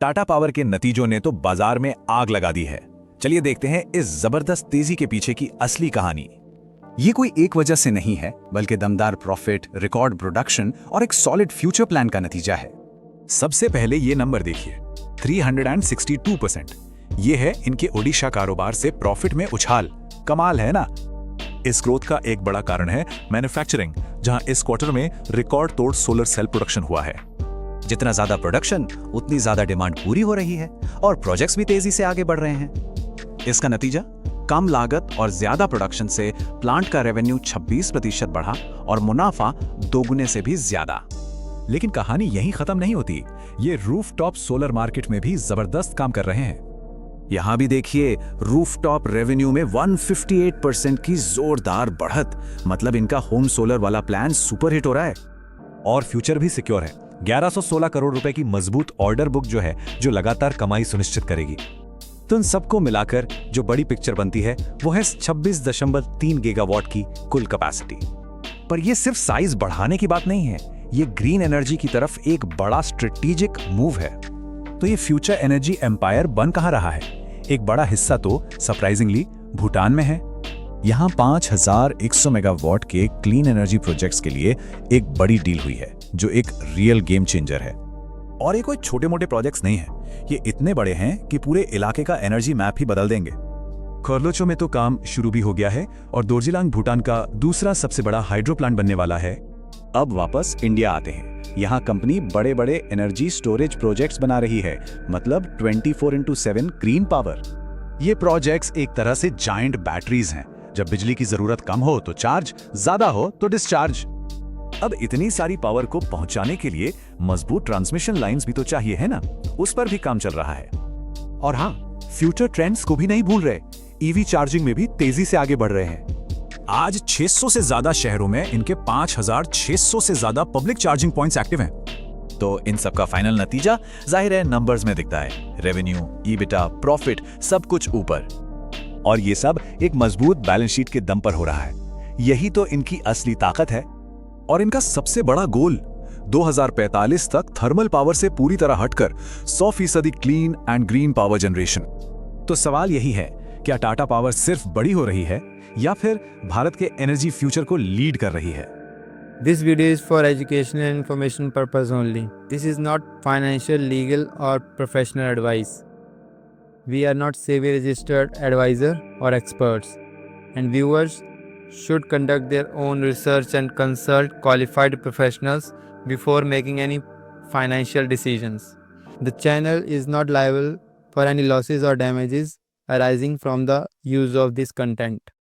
Tata power के नतीजों ने तो बाजार में आग लगा दी है। चलिए देखते हैं इस जबरदस्त तेजी के पीछे की असली कहानी। ये कोई एक वजह से नहीं है, बल्कि दमदार प्रॉफिट, रिकॉर्ड प्रोडक्शन और एक सॉलिड फ्यूचर प्लान का नतीजा है। सबसे पहले ये नंबर देखिए, 362%। ये है इनके ओडिशा कारोबार से प्रॉफिट में उछाल। कमाल है ना। इस ग्रोथ का एक बड़ा कारण है मैन्युफैक्चरिंग, जहां इस क्वार्टर में रिकॉर्ड तोड़ सोलर सेल प्रोडक्शन हुआ है। जितना ज्यादा प्रोडक्शन उतनी ज्यादा डिमांड पूरी हो रही है और प्रोजेक्ट्स भी तेजी से आगे बढ़ रहे हैं। इसका नतीजा, कम लागत और ज्यादा प्रोडक्शन से प्लांट का रेवेन्यू 26% बढ़ा और मुनाफा दोगुने से भी ज्यादा। लेकिन कहानी यहीं खत्म नहीं होती। ये रूफटॉप सोलर मार्केट में भी जबरदस्त काम कर रहे हैं। यहां भी देखिए, रूफटॉप रेवेन्यू में 158% की जोरदार बढ़त। मतलब इनका होम सोलर वाला प्लान सुपर हिट हो रहा है। और फ्यूचर भी सिक्योर है। 1116 करोड़ रुपए की मजबूत ऑर्डर बुक जो लगातार कमाई सुनिश्चित करेगी। तो इन सबको मिलाकर जो बड़ी पिक्चर बनती है वो है 26.3 गीगावाट की कुल कैपेसिटी। पर ये सिर्फ साइज बढ़ाने की बात नहीं है, ये ग्रीन एनर्जी की तरफ एक बड़ा स्ट्रेटेजिक मूव है। तो ये फ्यूचर एनर्जी एम्पायर बन कहां रहा है? एक बड़ा हिस्सा तो सरप्राइजिंगली भूटान में है। यहां 5100 मेगावाट के क्लीन एनर्जी प्रोजेक्ट्स के लिए एक बड़ी डील हुई है, जो एक रियल गेम चेंजर है। और ये कोई छोटे मोटे प्रोजेक्ट्स नहीं है, ये इतने बड़े हैं कि पूरे इलाके का एनर्जी मैप ही बदल देंगे। खरलोचो में तो काम शुरू भी हो गया है और दोरजिलांग भूटान का दूसरा सबसे बड़ा हाइड्रो प्लांट बनने वाला है। अब वापस इंडिया आते हैं। यहाँ कंपनी बड़े बड़े एनर्जी स्टोरेज प्रोजेक्ट्स बना रही है, मतलब 24x7 ग्रीन पावर। ये प्रोजेक्ट्स एक तरह से जायंट बैटरीज हैं। जब बिजली की जरूरत कम हो तो चार्ज, ज्यादा हो तो डिस्चार्ज। अब इतनी सारी पावर को पहुंचाने के लिए मजबूत ट्रांसमिशन लाइंस भी तो चाहिए, है ना? उस पर भी काम चल रहा है। और हाँ, फ्यूचर ट्रेंड्स को भी नहीं भूल रहे। ईवी चार्जिंग में भी तेजी से आगे बढ़ रहे हैं। आज 600 से ज्यादा शहरों में इनके 5600 से ज्यादा पब्लिक चार्जिंग पॉइंट्स एक्टिव हैं। तो इन सब का फाइनल नतीजा जाहिर है नंबर्स में दिखता है। रेवेन्यू, ईबिटा, प्रॉफिट, सब कुछ ऊपर। और ये सब एक मजबूत बैलेंस शीट के दम पर हो रहा है। यही तो इनकी असली ताकत है। और इनका सबसे बड़ा गोल 2045 तक थर्मल पावर से पूरी तरह हटकर 100% clean and green power generation. तो सवाल यही है, क्या टाटा पावर सिर्फ बड़ी हो रही है या फिर भारत के एनर्जी फ्यूचर को लीड कर रही है? This video is for educational and information purpose only. This is not financial, legal or professional advice. We are not SEBI registered advisor or experts, and viewers should conduct their own research and consult qualified professionals before making any financial decisions. The channel is not liable for any losses or damages arising from the use of this content.